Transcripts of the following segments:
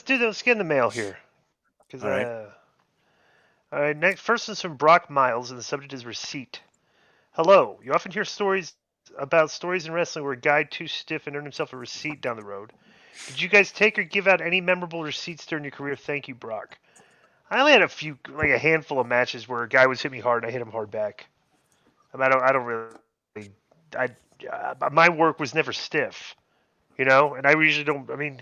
Let's get in the mail here. Because All right. all right, next first is from Brock Miles, and the subject is receipt. Hello. You often hear stories about stories in wrestling where a guy too stiff and earned himself a receipt down the road. Did you guys take or give out any memorable receipts during your career? Thank you, Brock. I only had a few, like a handful of matches where a guy was hit me hard and I hit him hard back. I don't really, my work was never stiff, and I usually don't. I mean,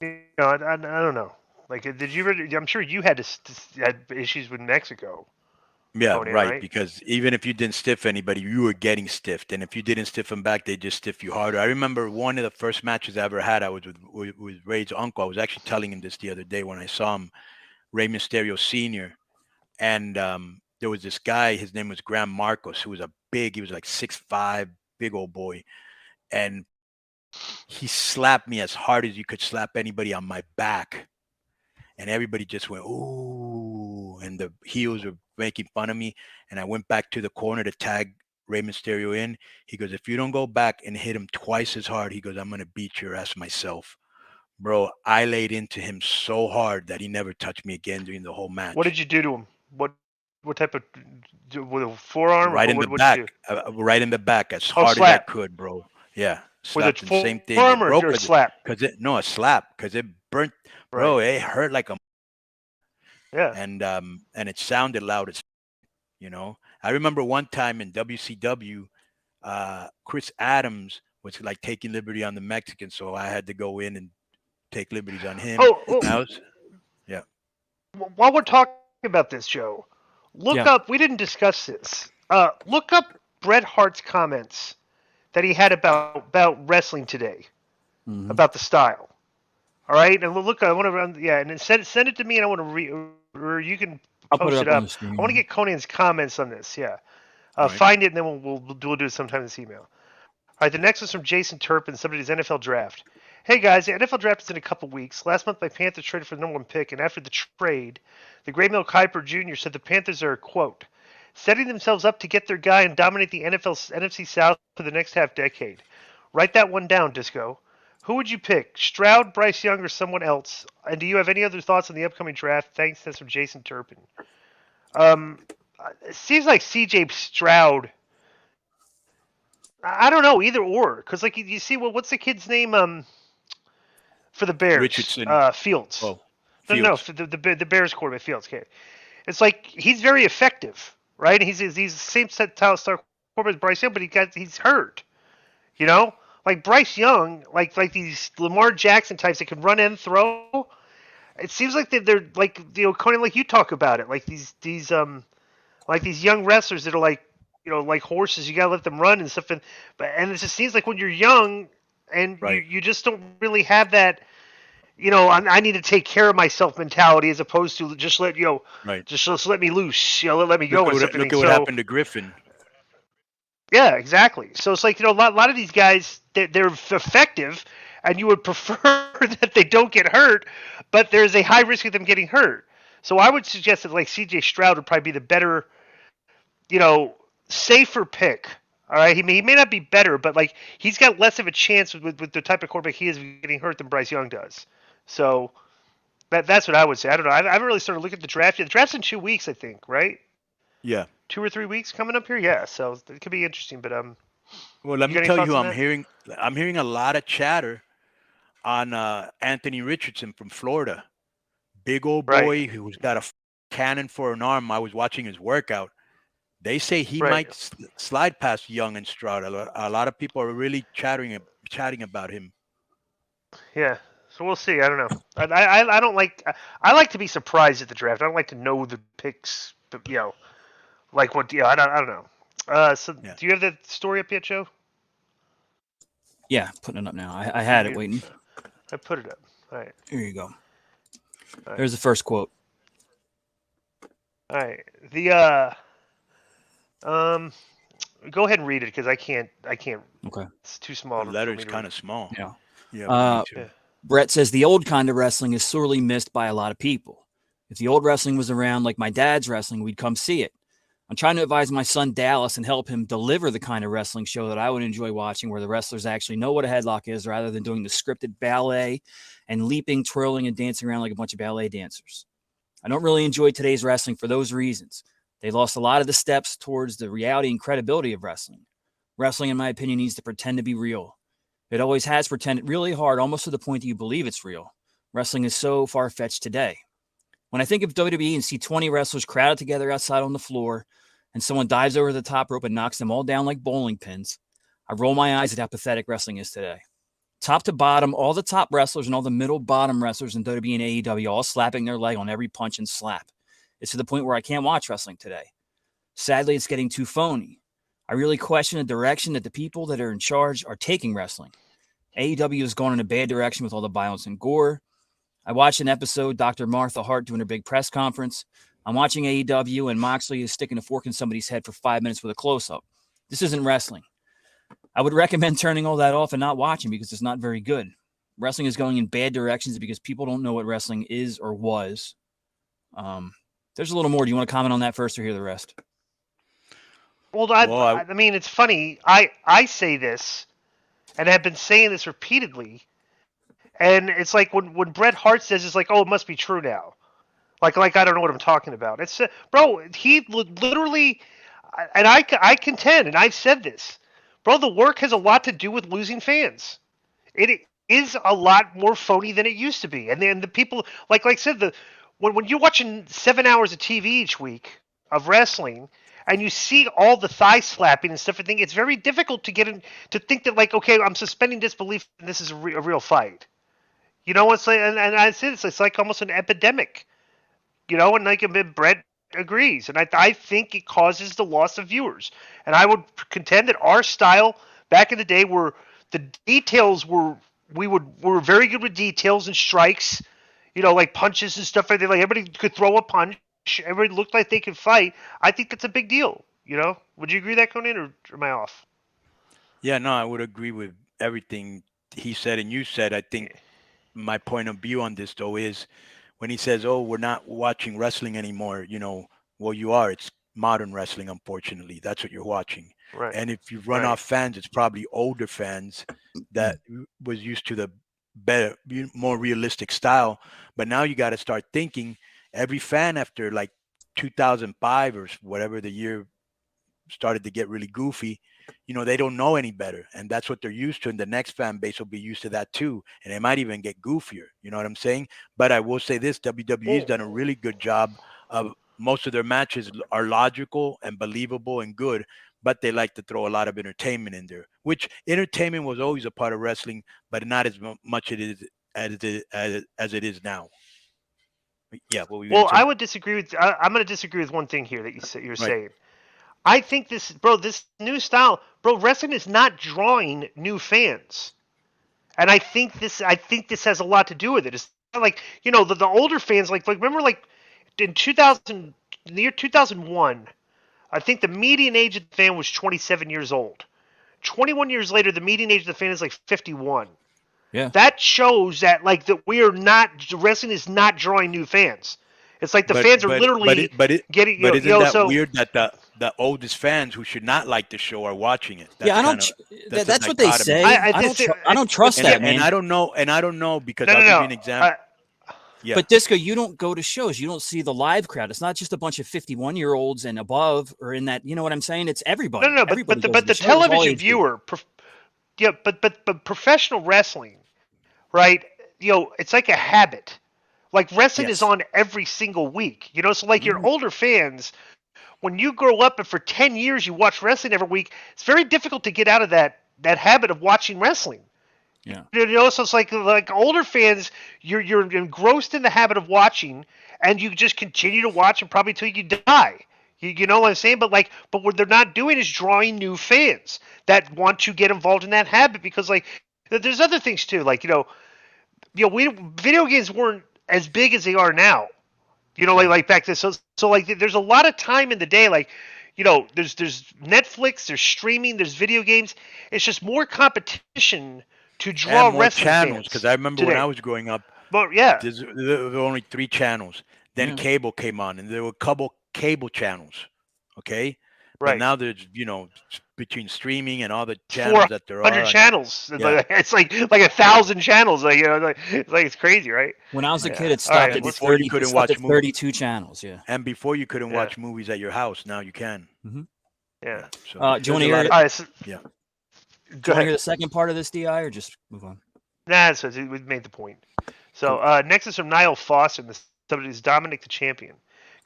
I don't know. Like, did you? I'm sure you had issues with Mexico, Yeah, Conan, right. right? Because even if you didn't stiff anybody, you were getting stiffed, and if you didn't stiff them back, they just stiff you harder. I remember one of the first matches I ever had. I was with Ray's uncle. I was actually telling him this the other day when I saw him, Rey Mysterio Senior, and there was this guy. His name was Graham Marcos, who was a big. He was like 6'5", big old boy, and he slapped me as hard as you could slap anybody on my back, and everybody just went ooh, and the heels were making fun of me. And I went back to the corner to tag Rey Mysterio in. He goes, if you don't go back and hit him twice as hard, he goes, I'm gonna beat your ass myself. Bro, I laid into him so hard that he never touched me again during the whole What match. did you do to him? What type of with a forearm or Right in the what'd you back, do? right in the back, as Oh, hard as I slap. could, bro. Yeah, Was it slapped and same thing. forearm It or broke a slap? because it no a slap because it burnt, Right. bro. It hurt like a Yeah. and it sounded loud as I remember one time in WCW, Chris Adams was like taking liberty on the Mexican, so I had to go in and take liberties on him. Oh, oh, And I was, yeah, while we're talking about this, Joe, look Yeah. up. We didn't discuss this. Look up Bret Hart's comments that he had about wrestling today, Mm-hmm. about the style. All right, and look. I want to yeah, and then send it to me, and I want to or you can I'll put post it it up on up. the I want to screen. get Conan's comments on this. Yeah, all right. find it, and then we'll do it sometime this email. All right, the next is from Jason Turpin, somebody's NFL draft. Hey guys, the NFL draft is in a couple weeks. Last month, my Panthers traded for the number one pick, and after the trade, the Great Mel Kiper Jr. said the Panthers are, quote, setting themselves up to get their guy and dominate the NFL's NFC South for the next half decade. Write that one down, Disco. Who would you pick, Stroud, Bryce Young, or someone else? And do you have any other thoughts on the upcoming draft? Thanks, that's from Jason Turpin. Um, it seems like C.J. Stroud. I don't know either or, because like you see, what's the kid's name? For the Bears, Richardson, Fields. oh, No, Fields, for the Bears quarterback Fields. Okay, it's like he's very effective, right? He's the same style star quarterback as Bryce Young, but he's hurt. You know, like Bryce Young, like these Lamar Jackson types that can run and throw. It seems like they're like kind of like you talk about it, like these young wrestlers that are like like horses. You gotta let them run and stuff. And it just seems like when you're young and right, you just don't really have that I need to take care of myself mentality as opposed to just right. just let me loose, let me go and stuff. Look at what So happened to Griffin. yeah, exactly. So it's like a lot of these guys they're effective, and you would prefer that they don't get hurt, but there's a high risk of them getting hurt. So I would suggest that like C.J. Stroud would probably be the better, safer pick. All right, he may not be better, but like he's got less of a chance with the type of quarterback he is of getting hurt than Bryce Young does. So that's what I would say. I don't know. I haven't really started looking at the draft yet. The draft's in 2 weeks, I think, right? Yeah. 2 or 3 weeks coming up here. Yeah, so it could be interesting. But Well, let you me got any tell you thoughts who on that? I'm hearing a lot of chatter on Anthony Richardson from Florida. Big old Right, boy who's got a cannon for an arm. I was watching his workout. They say he right. might slide past Young and Stroud. A lot of people are really chatting about him. Yeah. So we'll see. I don't know. I don't like. I like to be surprised at the draft. I don't like to know the picks. But, like what? I don't know. So Yeah. do you have that story up yet, Joe? Yeah, putting it up now. I had it waiting. I put it up. All right. Here you go. All right. There's the first quote. All right. The go ahead and read it because I can't. Okay. It's too small. The letter's kind of small. Yeah. Yeah. Yeah. Bret says the old kind of wrestling is sorely missed by a lot of people. If the old wrestling was around like my dad's wrestling, we'd come see it. I'm trying to advise my son Dallas and help him deliver the kind of wrestling show that I would enjoy watching, where the wrestlers actually know what a headlock is rather than doing the scripted ballet and leaping, twirling, and dancing around like a bunch of ballet dancers. I don't really enjoy today's wrestling for those reasons. They lost a lot of the steps towards the reality and credibility of wrestling. Wrestling, in my opinion, needs to pretend to be real. It always has pretended really hard, almost to the point that you believe it's real. Wrestling is so far-fetched today. When I think of WWE and see 20 wrestlers crowded together outside on the floor, and someone dives over the top rope and knocks them all down like bowling pins, I roll my eyes at how pathetic wrestling is today. Top to bottom, all the top wrestlers and all the middle bottom wrestlers in WWE and AEW all slapping their leg on every punch and slap. It's to the point where I can't watch wrestling today. Sadly, it's getting too phony. I really question the direction that the people that are in charge are taking wrestling. AEW has gone in a bad direction with all the violence and gore. I watched an episode, Dr. Martha Hart doing a big press conference. I'm watching AEW, and Moxley is sticking a fork in somebody's head for 5 minutes with a close-up. This isn't wrestling. I would recommend turning all that off and not watching because it's not very good. Wrestling is going in bad directions because people don't know what wrestling is or was. There's a little more. Do you want to comment on that first or hear the rest? Well, I mean, it's funny. I say this, and have been saying this repeatedly, and it's like when Bret Hart says, it's like, oh, it must be true now. Like I don't know what I'm talking about. It's bro, he literally, and I contend, and I've said this, bro. The work has a lot to do with losing fans. It is a lot more phony than it used to be, and then the people, like I said, when you're watching 7 hours of TV each week of wrestling, and you see all the thigh slapping and stuff, I think it's very difficult to get in to think that, like, okay, I'm suspending disbelief and this is a real fight. You know what's like, and I say this, it's like almost an epidemic. You know, and like Bret agrees, and I think it causes the loss of viewers. And I would contend that our style back in the day, were the details were very good with details and strikes, you know, like punches and stuff like that. Like everybody could throw a punch, everybody looked like they could fight. I think that's a big deal. You know, would you agree with that, Conan, or am I off? Yeah, no, I would agree with everything he said and you said. I think my point of view on this, though, is when he says, oh, we're not watching wrestling anymore, you know, well, you are. It's modern wrestling, unfortunately. That's what you're watching. Right. And if you run off fans, it's probably older fans that was used to the better, more realistic style. But now you got to start thinking every fan after like 2005 or whatever the year started to get really goofy, you know, they don't know any better. And that's what they're used to. And the next fan base will be used to that too. And they might even get goofier. You know what I'm saying? But I will say this, WWE's done a really good job of most of their matches are logical and believable and good, but they like to throw a lot of entertainment in there, which entertainment was always a part of wrestling, but not as much it is as it is now. Yeah. Well, I would disagree with. I'm going to disagree with one thing here that you're saying. I think this new style, bro, wrestling is not drawing new fans, and I think this has a lot to do with it. It's not like, you know, the older fans, like remember, like in the year 2001, I think the median age of the fan was 27 years old. 21 years later, the median age of the fan is like 51. Yeah, that shows that wrestling is not drawing new fans. It's like the fans are literally getting. But isn't that weird that the oldest fans who should not like the show are watching it? That's what they say. I don't trust that, man. And I don't know because I'll give you an example. Yeah. But Disco, you don't go to shows. You don't see the live crowd. It's not just a bunch of 51-year-olds and above, or in that. You know what I'm saying? It's everybody. No. But the television viewer, but professional wrestling, right? You know, it's like a habit. Like wrestling is on every single week. You know, so like your older fans, when you grow up and for 10 years you watch wrestling every week, it's very difficult to get out of that habit of watching wrestling. Yeah. You know, so it's like older fans, you're engrossed in the habit of watching, and you just continue to watch and probably until you die. You know what I'm saying? But what they're not doing is drawing new fans that want to get involved in that habit, because like there's other things too. Like, you know, video games weren't as big as they are now. You know, like back then. So like there's a lot of time in the day. Like, you know, there's Netflix, there's streaming, there's video games. It's just more competition to draw and more wrestling channels, because I remember when I was growing up, there were only 3 channels. Then cable came on, and there were a couple cable channels. Okay. But Right. now there's, between streaming and all the channels 400 that there are. channels. Yeah. It's like 1,000 channels. It's crazy, right? When I was a Yeah. kid, it All right, stopped at let's- Before you 30. It couldn't stopped watch at movies. 32 channels. Yeah. And before you couldn't Yeah. watch movies at your house. Now you can. Yeah. So Do you want there's to a hear? lot of- All right. So, Yeah. Go Do you want to hear ahead. the second part of this, Di, or just move on? Nah, so we made the point. So next is from Niall Foster, and the subject is Dominik the Champion.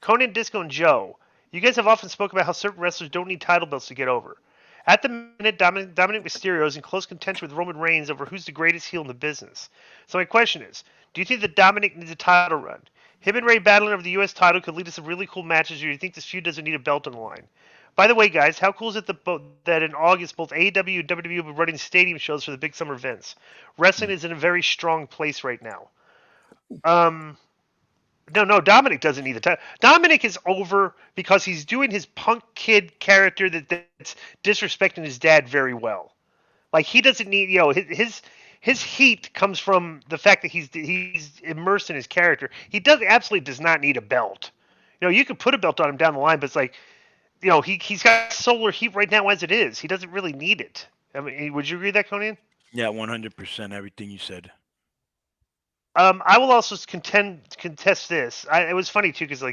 Conan, Disco, and Joe. You guys have often spoken about how certain wrestlers don't need title belts to get over. At the minute, Dominik Mysterio is in close contention with Roman Reigns over who's the greatest heel in the business. So my question is, do you think that Dominik needs a title run? Him and Ray battling over the U.S. title could lead to some really cool matches, or do you think this feud doesn't need a belt on the line? By the way, guys, how cool is it that in August both AEW and WWE will be running stadium shows for the big summer events? Wrestling is in a very strong place right now. No, Dominik doesn't need the title. Dominik is over because he's doing his punk kid character that's disrespecting his dad very well. Like he doesn't need, his heat comes from the fact that he's immersed in his character. He absolutely does not need a belt. You could put a belt on him down the line, but it's like, he's got solar heat right now as it is. He doesn't really need it. I mean, would you agree with that, Conan? Yeah, 100%. Everything you said. I will also contest this. It was funny too, because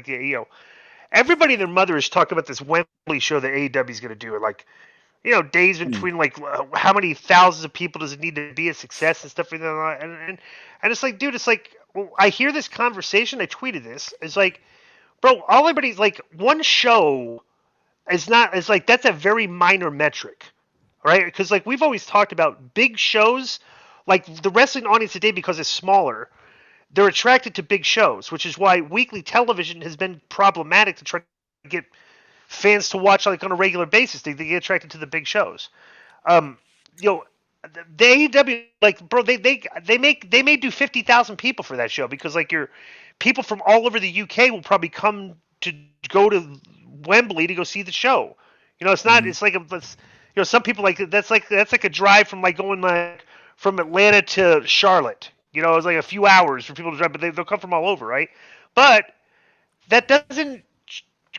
everybody and their mother is talking about this Wembley show that AEW is going to do. Like, days between how many thousands of people does it need to be a success and stuff like that. And it's like, dude, it's like, I hear this conversation. I tweeted this. It's like, bro, all everybody's like, one show is like that's a very minor metric, right? Because like we've always talked about big shows, like the wrestling audience today, because it's smaller, they're attracted to big shows, which is why weekly television has been problematic to try to get fans to watch like on a regular basis. They get attracted to the big shows. The AEW, like, bro, they may do 50,000 people for that show because like your people from all over the UK will probably come to go to Wembley to go see the show. It's not. It's like some people that's like a drive from like going like from Atlanta to Charlotte. It's like a few hours for people to drive, but they'll come from all over, right? But that doesn't,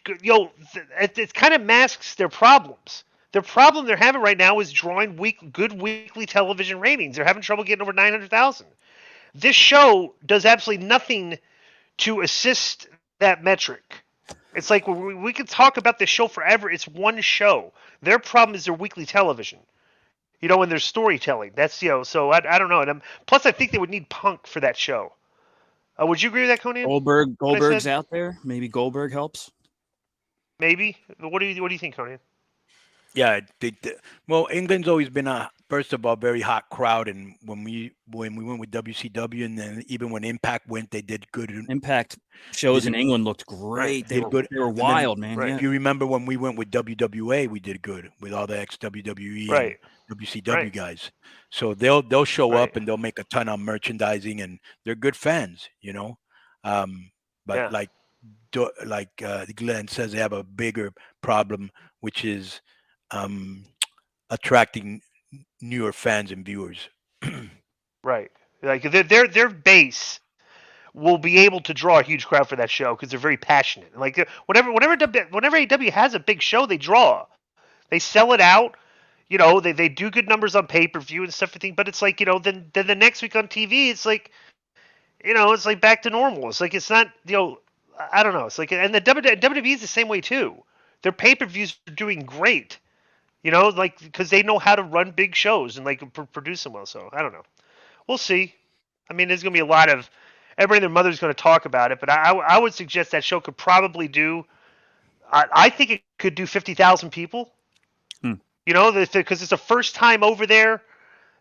it kind of masks their problems. Their problem they're having right now is drawing good weekly television ratings. They're having trouble getting over 900,000. This show does absolutely nothing to assist that metric. It's like we could talk about this show forever. It's one show. Their problem is their weekly television. And their storytelling. That's So I don't know. And plus, I think they would need Punk for that show. Would you agree with that, Conan? Goldberg's out there. Maybe Goldberg helps. Maybe. What do you think, Conan? Yeah, well, England's always been first of all, very hot crowd, and when we went with WCW, and then even when Impact went, they did good. Impact shows in England looked great. They were wild, man. Right. Yeah. If you remember when we went with WWA, we did good with all the ex-WWE right. and WCW guys. So they'll show up and they'll make a ton of merchandising, and they're good fans, But like Glenn says, they have a bigger problem, which is attracting newer fans and viewers. Right. Like their base will be able to draw a huge crowd for that show because they're very passionate. Like whenever AEW has a big show, they draw. They sell it out. They do good numbers on pay-per-view and stuff. But it's like, then the next week on TV, it's like, it's like back to normal. It's like it's not, I don't know. It's like, and the WWE is the same way too. Their pay-per-views are doing great. Like because they know how to run big shows and like produce them well. So I don't know. We'll see. I mean, there's gonna be a lot of everybody and their mother's gonna talk about it, but I would suggest that show could probably do. I think it could do 50,000 people. Because it's the first time over there,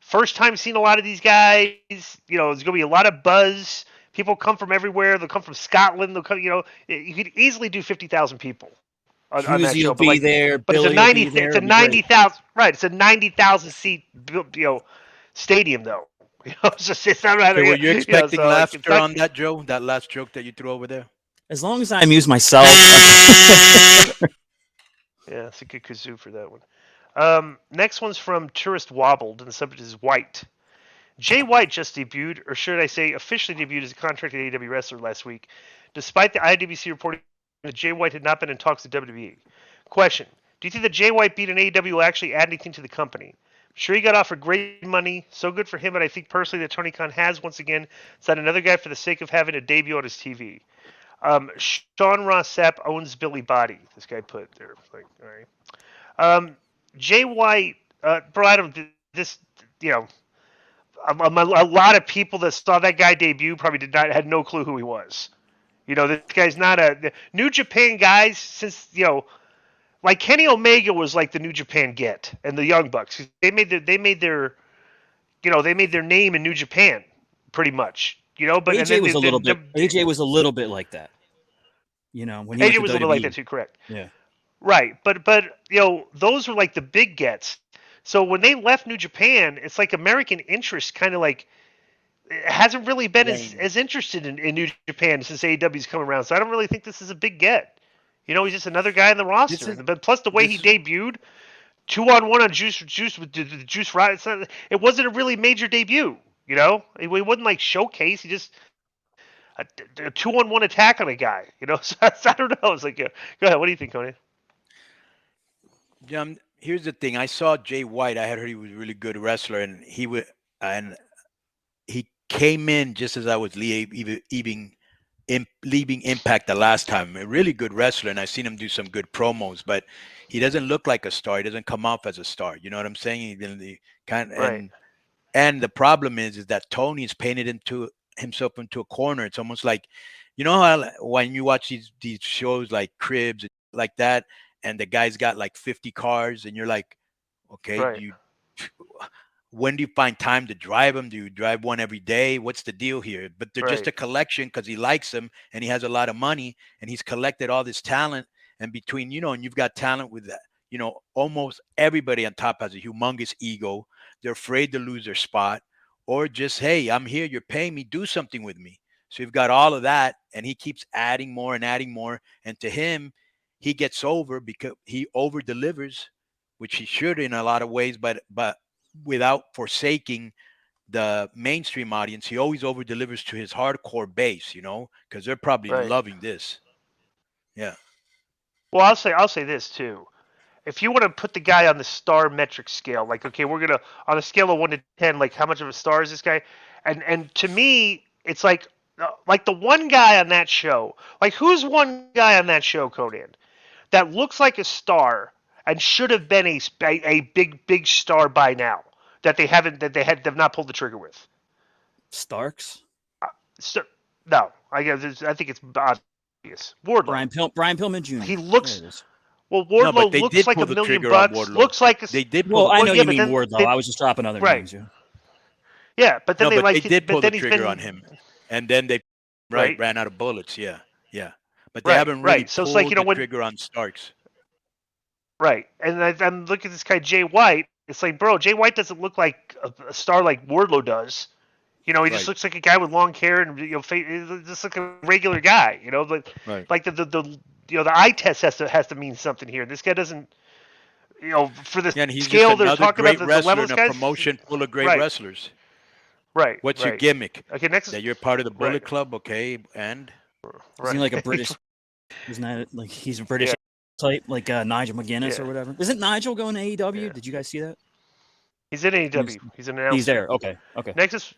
first time seeing a lot of these guys. There's gonna be a lot of buzz. People come from everywhere. They'll come from Scotland. They'll come. You could easily do 50,000 people. On that show, be there. But it's a 90,000. Right, it's a 90,000 seat, stadium though. It's not. Were you expecting laughter on that, Joe? That last joke that you threw over there? As long as I amuse myself. Yeah, it's a good kazoo for that one. Next one's from Tourist Wobbled, and the subject is White. Jay White just debuted, or should I say officially debuted as a contracted AEW wrestler last week, despite the IWC reporting that Jay White had not been in talks with WWE. Question: do you think that Jay White beat an AEW will actually add anything to the company? I'm sure he got offered great money, so good for him, but I think personally that Tony Khan has once again signed another guy for the sake of having a debut on his TV. Sean Ross Sapp owns Billy Body. This guy put there. Like, all right. Jay White, bro, I don't. This, you know, a lot of people that saw that guy debut probably had no clue who he was. You know, this guy's not a New Japan guys since like Kenny Omega was like the New Japan Get and the Young Bucks. They made their name in New Japan pretty much. But AJ was a little bit. AJ was a little bit like that. When he AJ was a little like that too. Correct. Yeah. Right, but those were like the big gets. So when they left New Japan, it's like American interest kind of like hasn't really been as interested in New Japan since AEW's come around. So I don't really think this is a big get. He's just another guy in the roster. But plus the way he debuted, 2-on-1 on Juice with Juice Rod, it wasn't a really major debut. It wasn't like showcase. He just a 2-on-1 attack on a guy. So I don't know. It's like, go ahead. What do you think, Conan? Here's the thing. I saw Jay White. I had heard he was a really good wrestler, and he came in just as I was leaving Impact the last time. A really good wrestler, and I've seen him do some good promos, but he doesn't look like a star. He doesn't come off as a star. You know what I'm saying? And the problem is that Tony's painted himself into a corner. It's almost like, how when you watch these shows like Cribs like that, and the guy's got like 50 cars, and you're like, okay, when do you find time to drive them? Do you drive one every day? What's the deal here? But they're just a collection because he likes them and he has a lot of money and he's collected all this talent. And between, and you've got talent with that, almost everybody on top has a humongous ego. They're afraid to lose their spot, or just, hey, I'm here. You're paying me. Do something with me. So you've got all of that, and he keeps adding more and adding more. And to him, he gets over because he over delivers, which he should in a lot of ways, but without forsaking the mainstream audience. He always over delivers to his hardcore base, because they're probably loving this. Yeah. Well, I'll say this too. If you want to put the guy on the star metric scale, like, okay, we're gonna on a scale of 1 to 10, like how much of a star is this guy? And to me, it's like the one guy on that show. Like, who's one guy on that show, Conan, that looks like a star and should have been a big star by now that they've not pulled the trigger with? Starks? No, I think it's obvious. Wardlow. Brian Pillman Jr. He looks. Well, Wardlow looks like $1 million. Looks like they did. I know you mean Wardlow. I was just dropping other names. Yeah, but then they did pull the trigger on him, and then they ran out of bullets. Yeah. But they haven't really pulled the trigger on Starks. Right, and I'm looking at this guy Jay White. It's like, bro, Jay White doesn't look like a star like Wardlow does. He just looks like a guy with long hair and just like a regular guy. Like the eye test has to mean something here. This guy doesn't. For the he's scale they're talking about, the level of in a promotion full of great wrestlers. Right. What's your gimmick? Okay, next that you're part of the Bullet Club. Okay, and isn't he like a British? Isn't that like he's a British type, like Nigel McGuinness or whatever? Isn't Nigel going to AEW? Did you guys see that? He's in AEW. He's an announcer. He's there. Okay. Next is